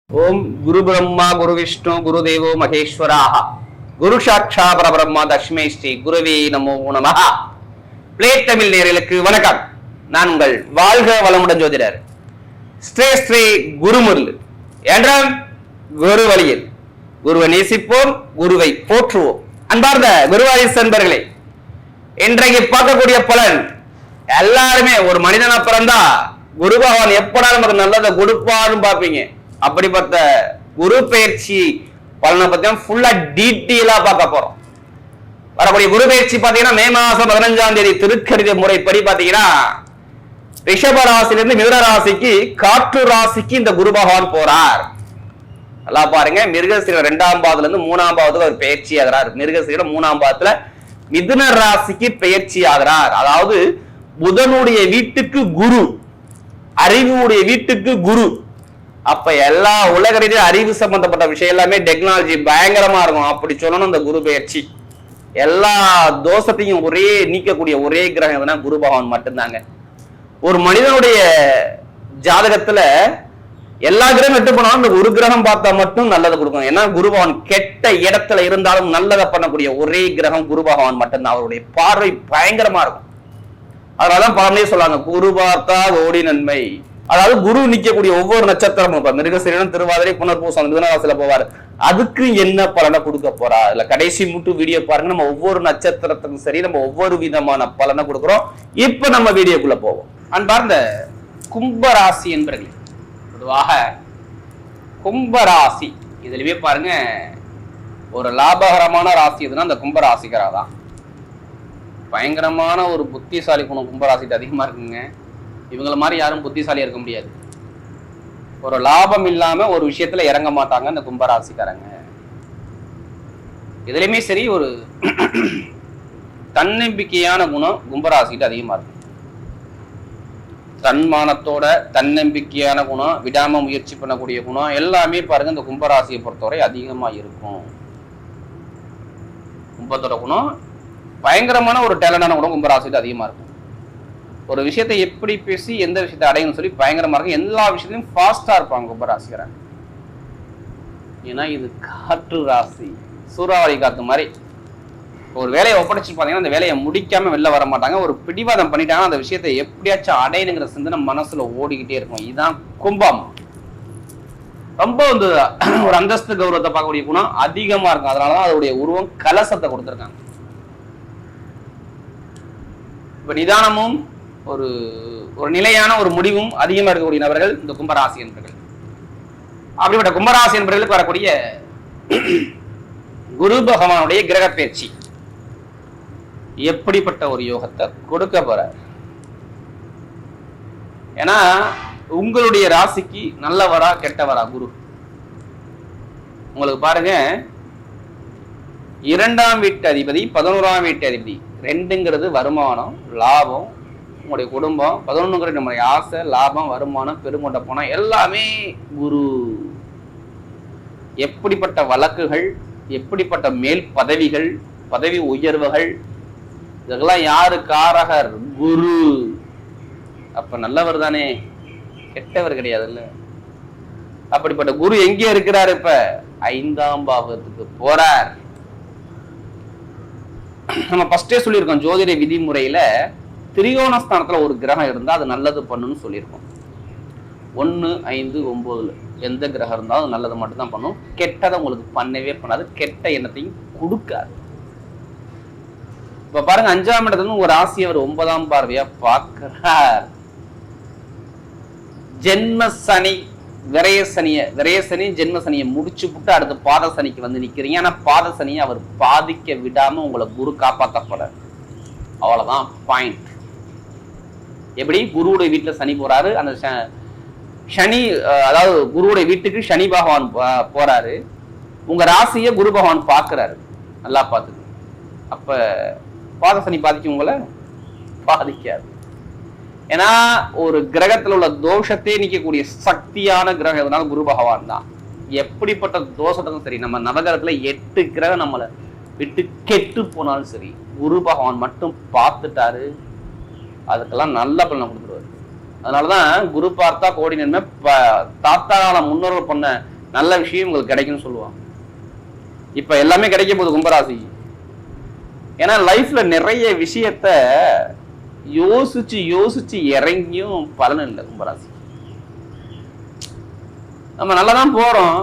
ஓம் குரு பிரம்மா குரு விஷ்ணு குரு தேவோ மகேஸ்வராக குரு சாட்சா பரபிரம்மா தஸ்மை ஸ்ரீ குருவே நமோ நமஹ. பிளே தமிழ் நேயர்களுக்கு வணக்கம். நான் உங்கள் வாழ்க வளமுடன் ஜோதிடர் ஸ்ரீ குருமுருள் என்றால் குரு வழியில் குருவை நேசிப்போம், குருவை போற்றுவோம். அன்பார்ந்த குருவாரிஸ் நண்பர்களே, இன்றைக்கு பார்க்கக்கூடிய பலன் எல்லாருமே ஒரு மனிதனா பிறந்தா குரு பகவான் எப்படா நமக்கு நல்லதை கொடுப்பான்னு பார்ப்பீங்க. அப்படிப்பட்ட குரு பயிற்சி பலனை பத்தி ஃபுல்லா டீட்டெயிலா பார்க்க போறோம். வரக்கூடிய குரு பயிற்சி பாத்தீங்கன்னா மே மாசம் 15ஆம் தேதி திருக்கணித முறைப்படி பாத்தீங்கன்னா ரிஷப ராசிலிருந்து மிதுன ராசிக்கு காற்று ராசிக்கு இந்த குரு பகவான் போறார். நல்லா பாருங்க, மிருகசீர 2ஆம் பாவத்துல இருந்து 3ஆம் பாவத்துக்கு அவர் பயிற்சி ஆகிறார். மிருகசீர 3ஆம் பாவத்துல மிதுன ராசிக்கு பயிற்சி ஆகிறார். அதாவது புதனுடைய வீட்டுக்கு குரு, அறிவுடைய வீட்டுக்கு குரு. அப்ப எல்லா உலக ரீதியில அறிவு சம்பந்தப்பட்ட விஷயம் எல்லாமே டெக்னாலஜி பயங்கரமா இருக்கும். அப்படி சொல்லணும் இந்த குரு பயிற்சி. எல்லா தோஷத்தையும் ஒரே நீக்கக்கூடிய ஒரே கிரகம் எதுனா குரு பகவான் மட்டும்தாங்க. ஒரு மனிதனுடைய ஜாதகத்துல எல்லா கிரகம் எட்டு போனாலும் இந்த ஒரு கிரகம் பார்த்தா மட்டும் நல்லதை கொடுக்கும். ஏன்னா குரு பகவான் கெட்ட இடத்துல இருந்தாலும் நல்லதை பண்ணக்கூடிய ஒரே கிரகம் குரு பகவான் மட்டும்தான். அவருடைய பார்வை பயங்கரமா இருக்கும். அதனாலதான் பலனே சொல்லுவாங்க, குரு பார்த்தா ஓடி நன்மை. அதாவது குரு நிக்கக்கூடிய ஒவ்வொரு நட்சத்திரமும் மிருகசீரிடம், திருவாதிரை, புனர்பூசம், மிதுனராசியில போவாரு. அதுக்கு என்ன பலனை கொடுக்க போறா இல்ல கடைசி மட்டும் வீடியோ பாருங்க. நம்ம ஒவ்வொரு நட்சத்திரத்துக்கும் சரி நம்ம ஒவ்வொரு விதமான பலனை கொடுக்குறோம். இப்ப நம்ம வீடியோக்குள்ள போவோம். அன்பார்ந்த கும்பராசி என்பர்களே, பொதுவாக கும்பராசி இதுலயே பாருங்க ஒரு லாபகரமான ராசி எதுனா அந்த கும்பராசிகரா தான். பயங்கரமான ஒரு புத்திசாலி குணம் கும்பராசிட்டு அதிகமா இருக்குங்க. இவங்கள மாதிரி யாரும் புத்திசாலியா இருக்க முடியாது. ஒரு லாபம் இல்லாம ஒரு விஷயத்துல இறங்க மாட்டாங்க இந்த கும்பராசிக்காரங்க. இதுலயுமே சரி ஒரு தன்னம்பிக்கையான குணம் கும்பராசிட்டு அதிகமா இருக்கும். தன்மானத்தோட தன்னம்பிக்கையான குணம், விடாம முயற்சி பண்ணக்கூடிய குணம் எல்லாமே பாருங்க இந்த கும்பராசியை பொறுத்தவரை அதிகமா இருக்கும். கும்பத்தோட குணம் பயங்கரமான ஒரு டேலண்டான குணம் கும்பராசிட்டு அதிகமா இருக்கும். ஒரு விஷயத்தை எப்படி பேசி எந்த விஷயத்தை அடையணும்னு சொல்லி பயங்கரமா இருக்கும். எல்லா விஷயத்தையும் ஃபாஸ்டா இருப்பாங்க கும்பராசிக்காரங்க. ஏன்னா இது காற்று ராசி, சூறாவளி காத்து மாதிரி. ஒரு வேலையை ஒப்படைச்சு பாத்தீங்கன்னா அந்த வேலையை முடிக்காம வெளில வர மாட்டாங்க. ஒரு பிடிவாதம் பண்ணிட்டாங்கன்னா அந்த விஷயத்தை எப்படியாச்சும் அடையணுங்கிற சிந்தனை மனசுல ஓடிக்கிட்டே இருக்கும். இதுதான் கும்பம். ரொம்ப வந்து ஒரு அந்தஸ்து கௌரவத்தை பார்க்கக்கூடிய குணம் அதிகமா இருக்கும். அதனாலதான் அதோடைய உருவம் கலசத்தை கொடுத்துருக்காங்க. இப்ப நிதானமும் ஒரு ஒரு நிலையான ஒரு முடிவும் அதிகமா இருக்கக்கூடிய நபர்கள் இந்த கும்பராசி என்பர்கள். அப்படிப்பட்ட கும்பராசி என்பர்களுக்கு வரக்கூடிய குரு பகவானுடைய கிரக பயிற்சி எப்படிப்பட்ட ஒரு யோகத்தை கொடுக்க போறார். ஏன்னா உங்களுடைய ராசிக்கு நல்லவரா கெட்டவரா குரு. உங்களுக்கு பாருங்க, 2ஆம் வீட்டு அதிபதி 11ஆம் வீட்டு அதிபதி. 2ங்கிறது வருமானம், லாபம், உங்களுடைய குடும்பம். 11ங்கிறது நம்முடைய ஆசை, லாபம், வருமானம், பெருங்கொண்ட பணம் எல்லாமே குரு. எப்படிப்பட்ட வழக்குகள், எப்படிப்பட்ட மேல் பதவிகள், பதவி உயர்வுகள், இதெல்லாம் யாரு காரகர்? குரு. அப்ப நல்லவர் தானே, கெட்டவர் கிடையாதுல்ல. அப்படிப்பட்ட குரு எங்கே இருக்கிறார்? இப்ப 5ஆம் பாவத்துக்கு போறார். நம்ம ஃபர்ஸ்டே சொல்லியிருக்கோம், ஜோதிட விதிமுறையில திரிகோணஸ்தானத்துல ஒரு கிரகம் இருந்தா அது நல்லது பண்ணுன்னு சொல்லியிருக்கோம். 1, 5, 9 எந்த கிரகம் இருந்தாலும் அது நல்லது மட்டும் தான் பண்ணும். கெட்டதை உங்களுக்கு பண்ணவே பண்ணாது, கெட்ட எண்ணத்தையும் கொடுக்காது. இப்ப பாருங்க, 5ஆம் இடத்துல ஒரு ராசியை அவர் 9ஆம் பார்வையா பார்க்கிறார். ஜென்ம சனி, விரயசனி ஜென்ம சனியை முடிச்சு விட்டு அடுத்து பாத சனிக்கு வந்து நிக்கிறீங்க. ஆனா பாத சனியை அவர் பாதிக்க விடாம உங்களை குரு காப்பாற்றப்பட. அவ்வளவுதான் பாயிண்ட். எப்படி குருவுடைய வீட்டுல சனி போறாரு, அந்த சனி அதாவது குருவுடைய வீட்டுக்கு சனி பகவான் போறாரு. உங்க ராசியை குரு பகவான் பாக்குறாரு. நல்லா பார்த்துக்கு. அப்ப பாத சனி பாதிக்கும் உங்களை? பாதிக்காது. ஏன்னா ஒரு கிரகத்துல உள்ள தோஷத்தை நீக்கக்கூடிய சக்தியான கிரகம் எதுனாலும் குரு பகவான் தான். எப்படிப்பட்ட தோஷத்துக்கும் சரி, நம்ம நவகிரகத்துல 8 கிரகம் நம்மளை விட்டு கெட்டு போனாலும் சரி, குரு பகவான் மட்டும் பார்த்துட்டாரு, அதுக்கெல்லாம் நல்ல பலனை கொடுத்துருவாரு. அதனாலதான் குரு பார்த்தா கோடி நன்மை. தாத்தால முன்னோர்கள் பண்ண நல்ல விஷயம் உங்களுக்கு கிடைக்கும்னு சொல்லுவாங்க. இப்ப எல்லாமே கிடைக்க போகுது கும்பராசி. ஏன்னா லைஃப்ல நிறைய விஷயத்த யோசிச்சு யோசிச்சு இறங்கியும் பலன் இல்லை கும்பராசி. நம்ம நல்லாதான் போறோம்,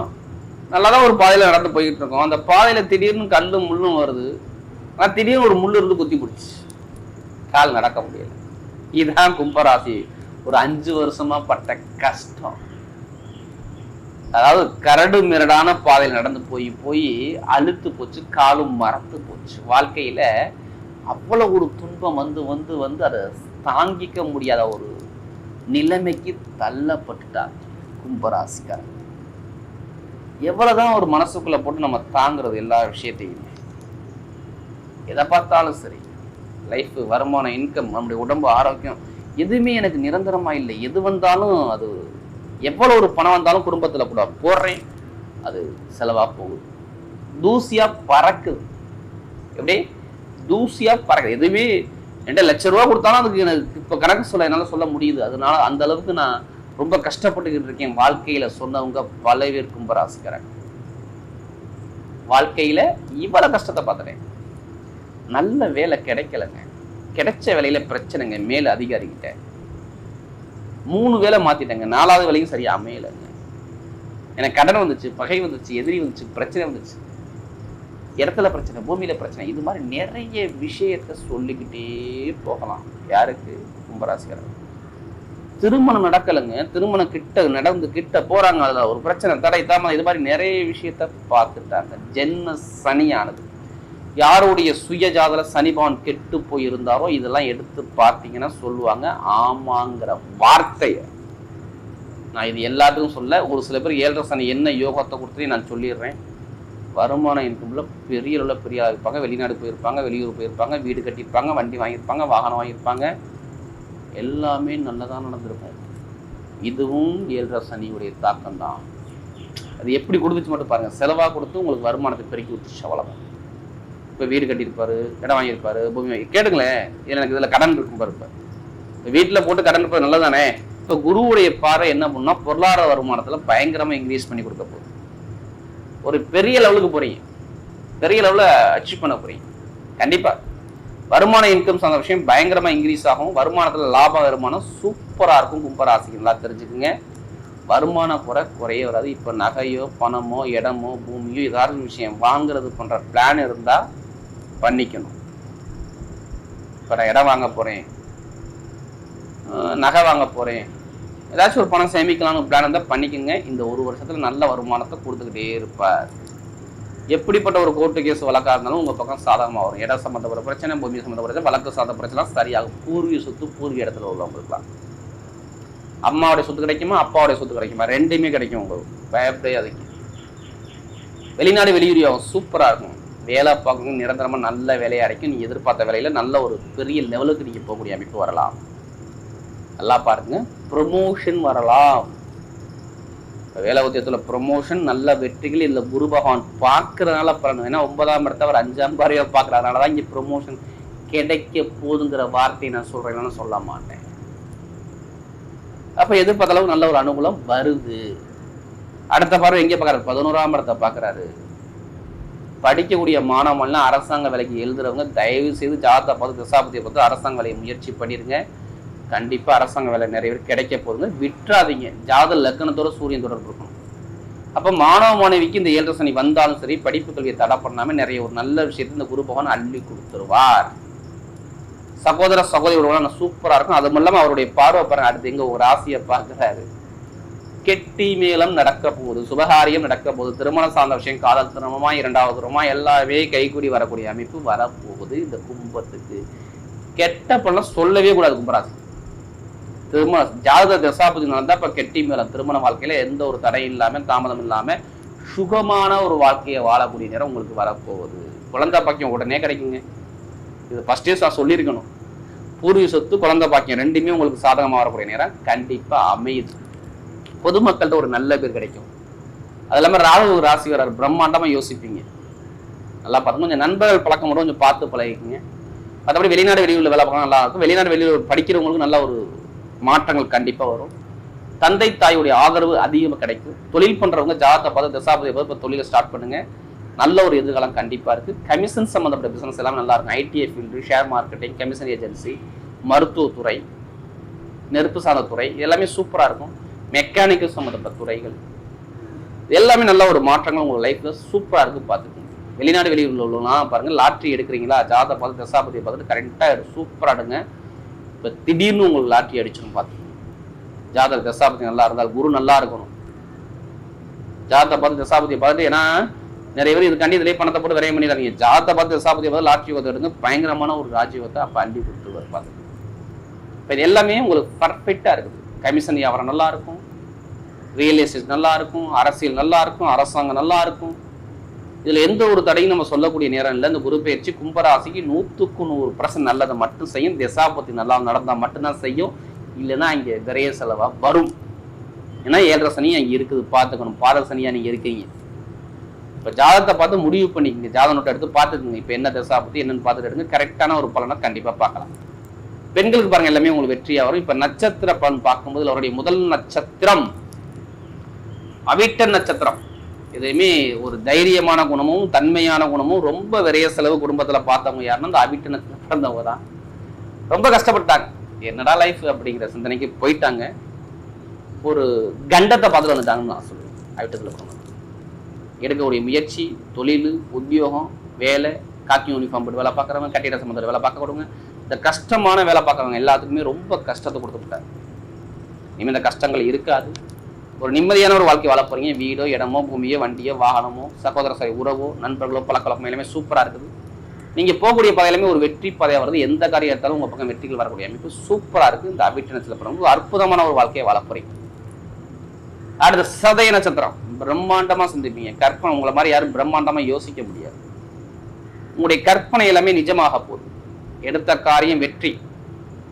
நல்லாதான் ஒரு பாதையில நடந்து போயிட்டு இருக்கோம். அந்த பாதையில திடீர்னு கல்லும் முள்ளும் வருது. ஆனா திடீர்னு ஒரு முள்ளு இருந்து குத்தி பிடிச்சி கால் நடக்க முடியல. இதுதான் கும்பராசி ஒரு 5 வருஷமா பட்ட கஷ்டம். அதாவது கரடு மிரடான பாதையில் நடந்து போய் போய் அழுத்து போச்சு, காலும் மரத்து போச்சு. வாழ்க்கையில அவ்வளவு ஒரு துன்பம் வந்து வந்து வந்து அதை தாங்கிக்க முடியாத ஒரு நிலைமைக்கு தள்ளப்பட்டுட்டாங்க கும்பராசிக்காரன். எவ்வளவுதான் ஒரு மனசுக்குள்ள போட்டு நம்ம தாங்குறது எல்லா விஷயத்தையுமே. எதை பார்த்தாலும் சரி, லைஃப், வருமானம், இன்கம், நம்முடைய உடம்பு ஆரோக்கியம் எதுவுமே எனக்கு நிரந்தரமா இல்லை. எது வந்தாலும் அது எவ்வளவு ஒரு பணம் வந்தாலும் குடும்பத்துல கூட போடுறேன், அது செலவா போகுது, தூசியா பறக்குது. எப்படி தூசியா பறக்குது. எதுவுமே 2 லட்சம் ரூபா கொடுத்தாலும் அதுக்கு எனக்கு இப்ப கணக்கு சொல்ல என்னால சொல்ல முடியுது. அதனால அந்த அளவுக்கு நான் ரொம்ப கஷ்டப்பட்டுக்கிட்டு இருக்கேன். வாழ்க்கையில சொன்னவங்க பல பேர் கும்பராசிக்காரங்க. வாழ்க்கையில இவ்வளவு கஷ்டத்தை பார்த்துட்டேன், நல்ல வேலை கிடைக்கலங்க, கிடைச்ச வேலையில பிரச்சனைங்க, மேல அதிகாரிகிட்ட 3 வேலை மாத்திட்டேங்க, 4வது வேலையும் சரியா அமையலைங்க. எனக்கு கடன் வந்துச்சு, பகை வந்துச்சு, எதிரி வந்துச்சு, பிரச்சனை வந்துச்சு, இடத்துல பிரச்சனை, பூமியில பிரச்சனை. இது மாதிரி நிறைய விஷயத்த சொல்லிக்கிட்டே போகலாம். யாருக்கு? கும்பராசிக்காரங்க. திருமணம் நடக்கலைங்க, திருமணம் கிட்ட போறாங்க, அதுல ஒரு பிரச்சனை, தடை, தாமதம், இது மாதிரி நிறைய விஷயத்த பார்த்துட்டாங்க. ஜென்ம சனியானது. யாருடைய சுய ஜாதல சனி பகவான் கெட்டு போயிருந்தாரோ இதெல்லாம் எடுத்து பார்த்தீங்கன்னா சொல்லுவாங்க ஆமாங்கிற வார்த்தைய. நான் இது எல்லாத்துக்கும் சொல்ல, ஒரு சில பேர் 7.5 சனி என்ன யோகத்தை கொடுத்து நான் சொல்லிடுறேன். வருமானம் இன்கம்ல பெரிய அளவில் பெரிய ஆளாக இருப்பாங்க, வெளிநாடு போயிருப்பாங்க, வெளியூர் போயிருப்பாங்க, வீடு கட்டியிருப்பாங்க, வண்டி வாங்கியிருப்பாங்க, வாகனம் வாங்கியிருப்பாங்க, எல்லாமே நல்லதான் நடந்திருக்கும். இதுவும் 7.5 சனியுடைய தாக்கம் தான். அது எப்படி கொடுத்துச்சு மட்டும் பாருங்க. செலவா கொடுத்து உங்களுக்கு வருமானத்தை பெருக்கி விட்டுச்சு, அவ்வளவுதான். இப்போ வீடு கட்டியிருப்பாரு, இடம் வாங்கியிருப்பாரு, பூமி வாங்கி கேட்டுங்களேன், எனக்கு இதில் கடன் இருக்கும் பாரு. இப்போ வீட்டில் போட்டு கடன் இருப்பது நல்லதானே. இப்போ குருவுடைய பார்வை என்ன பண்ணா பொருளாதார வருமானத்தில் பயங்கரமாக இன்க்ரீஸ் பண்ணி கொடுக்க போகுது. ஒரு பெரிய லெவலுக்கு போறீங்க, பெரிய லெவலில் அச்சீவ் பண்ண போறீங்க. கண்டிப்பாக வருமான இன்கம் சார்ந்த விஷயம் பயங்கரமாக இன்க்ரீஸ் ஆகும். வருமானத்தில் லாப வருமானம் சூப்பராக இருக்கும். கும்பராசிக்கு நல்லா தெரிஞ்சுக்குங்க. வருமானம் குறைய வராது. இப்போ நகையோ பணமோ இடமோ பூமியோ ஏதாவது விஷயம் வாங்குறது போன்ற பிளான் இருந்தால் பண்ணிக்கணும். இப்போ நான் இடம் வாங்க போகிறேன், நகை வாங்க போகிறேன், ஏதாச்சும் ஒரு பணம் சேமிக்கலாம்னு பிளான் இருந்தால் பண்ணிக்கோங்க. இந்த 1 வருஷத்தில் நல்ல வருமானத்தை கொடுத்துக்கிட்டே இருப்பார். எப்படிப்பட்ட ஒரு கோர்ட்டு கேஸ் வழக்காக இருந்தாலும் உங்கள் பக்கம் சாதகமாக வரும். இடம் சம்மந்தப்பட்ட பிரச்சனை, பூமி சம்மந்தப்பட்ட பிரச்சனை, வழக்கு சார்ந்த பிரச்சனை சரியாகும். பூர்வீக சொத்து பூர்வீக இடத்துல உள்ளவங்களுக்குலாம் அம்மாவுடைய சொத்து கிடைக்குமா, அப்பாவுடைய சொத்து கிடைக்குமா, 2மே கிடைக்கும். உங்களுக்கு பயப்படையாதீங்க. வெளிநாடு வெளியூரியாகும் சூப்பராக இருக்கும். வேலை பார்க்கணும், நிரந்தரமாக நல்ல வேலையாக கிடைக்கும். நீங்கள் எதிர்பார்த்த வேலையில் நல்ல ஒரு பெரிய லெவலுக்கு நீங்கள் போகக்கூடிய அமைப்பு வரலாம். நல்லா பாருங்க, ப்ரொமோஷன் வரலாம். வேலை உத்தியத்தில் ப்ரொமோஷன், நல்ல வெற்றிகள் இல்லை குரு பகவான் பார்க்கறதுனால பலன். ஏன்னா 9ஆம் இடத்தை அவர் 5ஆம் பார்வையை பார்க்கறதுனால தான் இங்கே ப்ரொமோஷன் கிடைக்க போதுங்கிற வார்த்தையை நான் சொல்றேன்னு சொல்ல மாட்டேன். அப்ப எதிர்பார்த்த அளவு நல்ல ஒரு அனுகூலம் வருது. அடுத்த பார்வை எங்கே பார்க்கறாரு? 11ஆம் இடத்தை பார்க்கறாரு. படிக்கக்கூடிய மாணவன்லாம் அரசாங்க வேலைக்கு எழுதுறவங்க தயவு செய்து ஜாதகத்தை பார்த்து திசாபதியை பார்த்து அரசாங்க வேலையை முயற்சி பண்ணிருங்க. கண்டிப்பா அரசாங்க வேலை நிறைய பேர் கிடைக்க போதுங்க. விட்டுறாதீங்க. ஜாதக லக்னத்தோட சூரியன் தொடர்பு இருக்கணும். அப்ப மாணவ மாணவிக்கு இந்த 7.5 சனி வந்தாலும் சரி, படிப்பு கல்வியை தடை பண்ணாம நிறைய ஒரு நல்ல விஷயத்தை இந்த குரு பகவான் அள்ளி கொடுத்துருவார். சகோதர சகோதரி சூப்பரா இருக்கும். அது இல்லாம அவருடைய பார்வை பாருங்க, அடுத்து எங்க ஒரு ராசியை பார்க்கிறாரு. கெட்டி மேளம் நடக்க போகுது, சுபகாரியம் நடக்க போகுது, திருமணம் சார்ந்த விஷயம், காதல் திருமணமா 2வது திருமணமா எல்லாமே கைகூடி வரக்கூடிய அமைப்பு வரப்போகுது. இந்த கும்பத்துக்கு கெட்ட பலன் சொல்லவே கூடாது. கும்பராசி திருமணம் ஜாதக தசாபதி நடந்தா இப்ப கெட்டி மேளம், திருமண வாழ்க்கையில எந்த ஒரு தடை இல்லாம தாமதம் இல்லாம சுகமான ஒரு வாழ்க்கையை வாழக்கூடிய நேரம் உங்களுக்கு வரப்போகுது. குழந்தை பாக்கியம் உடனே கிடைக்குங்க. இது ஃபர்ஸ்டே நான் சொல்லியிருக்கணும். பூர்வீக சொத்து, குழந்தை பாக்கியம் 2மே உங்களுக்கு சாதகமாக வரக்கூடிய நேரம் கண்டிப்பா அமையுது. பொதுமக்கள்கிட்ட ஒரு நல்ல பேர் கிடைக்கும். அது இல்லாமல் ராகு ராசி வரார், பிரம்மாண்டமா யோசிப்பீங்க. நல்லா பார்த்து கொஞ்சம் நண்பர்கள் பழக்கம் மட்டும் கொஞ்சம் பார்த்து பழகிக்குங்க. மற்றபடி வெளிநாடு வெளியூரில் வேலை பார்க்கலாம் நல்லா இருக்கும். வெளிநாடு வெளியூர் படிக்கிறவங்களுக்கு நல்ல ஒரு மாற்றங்கள் கண்டிப்பா வரும். தந்தை தாயுடைய ஆதரவு அதிகமாக கிடைக்கும். தொழில் பண்றவங்க ஜாதகத்தை பார்த்து தசாபதியை பார்த்து இப்போ தொழிலை ஸ்டார்ட் பண்ணுங்க. நல்ல ஒரு எதிர்காலம் கண்டிப்பா இருக்கு. கமிஷன் சம்பந்தப்பட்ட பிசினஸ் எல்லாமே நல்லா இருக்கும். ITI field, share marketing, commission agency, மருத்துவத்துறை, நெருப்பு சார்ந்த துறை எல்லாமே சூப்பரா இருக்கும். மெக்கானிக்கல் சம்பந்தப்பட்ட துறைகள் எல்லாமே நல்ல ஒரு மாற்றங்கள் உங்க லைஃப்ல சூப்பரா இருக்கு. பார்த்துக்கோங்க. வெளிநாடு வெளியூர்ல உள்ளவங்களாம் பாருங்க, லாட்ரி எடுக்கிறீங்களா, ஜாதகத்தை பார்த்து தசாபதியை பார்த்துட்டு கரெக்டா சூப்பரா எடுங்க. இப்போ திடீர்னு உங்களுக்கு லாட்ரி அடிச்சிடும். பார்த்துக்கோங்க. ஜாதக தசாபதி நல்லா இருந்தால், குரு நல்லா இருக்கணும். ஜாதகத்தை பார்த்து தசாபதியை பார்த்துட்டு, ஏன்னா நிறைய பேர் இதுக்காண்டி இதுலேயே பணத்தை போட்டு விரைய பண்ணிடுறாங்க. ஜாதகத்தை பார்த்து தசாபதியை பார்த்து லாட்ரி யோகத்தை எடுங்க, பயங்கரமான ஒரு ராஜ்யோகத்தை அப்போ அள்ளி கொடுத்துருவார். பார்த்துக்கோங்க. இப்போ இது எல்லாமே உங்களுக்கு பர்ஃபெக்டா இருக்குது. கமிஷன் வியாபாரம் நல்லா இருக்கும், ரியல் எஸ்டேட் நல்லா இருக்கும், அரசியல் நல்லா இருக்கும், அரசாங்கம் நல்லா இருக்கும். இதுல எந்த ஒரு தடையும் நம்ம சொல்லக்கூடிய நேரம் இல்லை. இந்த குரு பயிற்சி கும்பராசிக்கு 100% நல்லதை மட்டும் செய்யும். தசாபதி நல்லா நடந்தா மட்டும்தான் செய்யும். இல்லைன்னா இங்க விரைய செலவா வரும். ஏன்னா 7.5 சனி அங்க இருக்குது, பார்த்துக்கணும். பாத சனியா நீங்க இருக்கீங்க. இப்ப ஜாதகத்தை பார்த்து முடிவு பண்ணிக்கங்க. ஜாதக நோட்டை எடுத்து பார்த்துக்கோங்க. இப்ப என்ன தசாபதி என்னன்னு பார்த்துட்டு எடுங்க. கரெக்டான ஒரு பலனை கண்டிப்பா பார்க்கலாம். பெண்களுக்கு பாருங்க எல்லாமே உங்களுக்கு வெற்றியா வரும். இப்ப நட்சத்திர பலன் பார்க்கும்போது அவருடைய முதல் நட்சத்திரம் அவிட்ட நட்சத்திரம். எதையுமே ஒரு தைரியமான குணமும் தன்மையான குணமும், ரொம்ப விரைய செலவு குடும்பத்துல பார்த்தவங்க யாருன்னா அந்த அவிட்ட நட்சத்திரம் பிறந்தவங்க தான். ரொம்ப கஷ்டப்பட்டாங்க. என்னடா லைஃப் அப்படிங்கிற சிந்தனைக்கு போயிட்டாங்க. ஒரு கண்டத்தை பார்த்துட்டு வந்துட்டாங்கன்னு நான் சொல்லுவேன். அவிட்டத்துல பிறந்தவங்க எடுக்கக்கூடிய முயற்சி, தொழில், உத்தியோகம், வேலை, காக்கி யூனிஃபார்ம் போட்டு வேலை பார்க்குறவங்க, கட்டிட சம்பந்த வேலை பார்க்க கொடுங்க. இந்த கஷ்டமான வேலை பார்க்குறவங்க எல்லாத்துக்குமே ரொம்ப கஷ்டத்தை கொடுத்துட்டாங்க. இனிமேல் இந்த கஷ்டங்கள் இருக்காது. ஒரு நிம்மதியான ஒரு வாழ்க்கை வாழ போறீங்க. வீடோ, இடமோ, பூமியோ, வண்டியோ, வாகனமோ, சகோதர சரி உறவோ, நண்பர்களோ, பழக்கவழக்கம் எல்லாமே சூப்பரா இருக்குது. நீங்க போகக்கூடிய பாதையிலுமே ஒரு வெற்றி பாதையா வருது. எந்த காரியம் எடுத்தாலும் உங்க பக்கம் வெற்றிகள் வரக்கூடிய அமைப்பு சூப்பரா இருக்கு. இந்த அவிட்ட நட்சத்திரம் அற்புதமான ஒரு வாழ்க்கையை வாழ போறீங்க. அடுத்த சதய நட்சத்திரம் பிரம்மாண்டமா சிந்திப்பீங்க. கற்பனை உங்களை மாதிரி யாரும் பிரம்மாண்டமா யோசிக்க முடியாது. உங்களுடைய கற்பனை எல்லாமே நிஜமாக போகுது. எடுத்த காரியம் வெற்றி.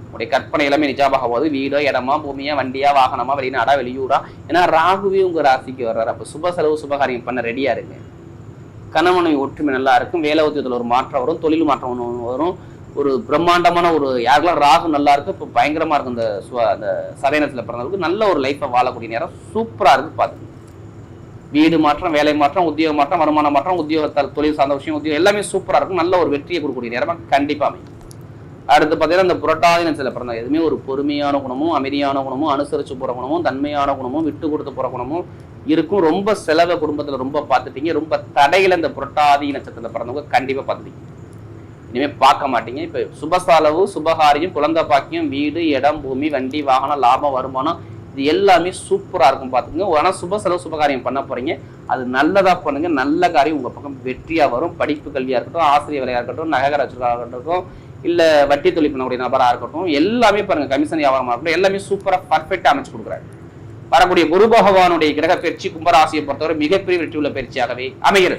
உங்களுடைய கற்பனை எல்லாமே நிஜமாக போகுது. வீடோ, இடமா, பூமியா, வண்டியா, வாகனமா, வெளிநாடா, வெளியூரா. ஏன்னா ராகுவே உங்க ராசிக்கு வர்றாரு. அப்ப சுப செலவு சுபகாரியம் பண்ண ரெடியா இருங்க. கணவனை ஒற்றுமை நல்லா இருக்கும். வேலை உத்தியத்தில் ஒரு மாற்றம் வரும். தொழில் மாற்றம் வரும். ஒரு பிரம்மாண்டமான ஒரு யாருக்கெல்லாம் ராகு நல்லா இருக்கு, இப்போ பயங்கரமா இருக்கும். அந்த சதயனத்துல பிறந்தவங்களுக்கு நல்ல ஒரு லைஃப்பை வாழக்கூடிய நேரம் சூப்பரா இருக்கு. பார்த்து வீடு மாற்றம், வேலை மாற்றம், உத்தியோக மாற்றம், வருமான மாற்றம், உத்தியோகத்தால் தொழில் சார்ந்த விஷயம், உத்தியோகம் எல்லாமே சூப்பரா இருக்கும். நல்ல ஒரு வெற்றியை கொடுக்கக்கூடிய நேரமா கண்டிப்பா அமையும். அடுத்து பார்த்தீங்கன்னா இந்த புரட்டாதி நட்சத்திரத்துல பிறந்த எதுவுமே ஒரு பொறுமையான குணமும், அமைதியான குணமும், அனுசரிச்சு போற குணமும், தன்மையான குணமும், விட்டு கொடுத்து போற குணமும் இருக்கும். ரொம்ப செலவை குடும்பத்துல ரொம்ப பார்த்துட்டீங்க. ரொம்ப தடையில இந்த புரட்டாதி நட்சத்திரத்துல பிறந்தவங்க கண்டிப்பா பார்த்துட்டீங்க. இனிமே பார்க்க மாட்டீங்க. இப்ப சுபசெலவு, சுபகாரியம், குழந்தை பாக்கியம், வீடு, இடம், பூமி, வண்டி, வாகனம், லாபம், வருமானம், இது எல்லாமே சூப்பரா இருக்கும். பார்த்துக்கோங்க. ஆனா சுபசெலவு சுபகாரியம் பண்ண போறீங்க. அது நல்லதா பண்ணுங்க. நல்ல காரியம் உங்க பக்கம் வெற்றியா வரும். படிப்பு கல்வியா இருக்கட்டும், ஆசிரியர் வேலையா இருக்கட்டும், நகர இருக்கட்டும், இல்ல வட்டி தொழில் பண்ணக்கூடிய நபரா இருக்கட்டும், எல்லாமே பாருங்க. கமிஷன் வியாபாரமா இருக்கட்டும், எல்லாமே சூப்பரா பர்ஃபெக்டா அமைச்சு கொடுக்குறாரு. வரக்கூடிய குரு பகவானுடைய கிரக பயிற்சி கும்பராசியை பொறுத்தவரை மிகப்பெரிய வெற்றி உள்ள பயிற்சியாகவே அமைகிறது.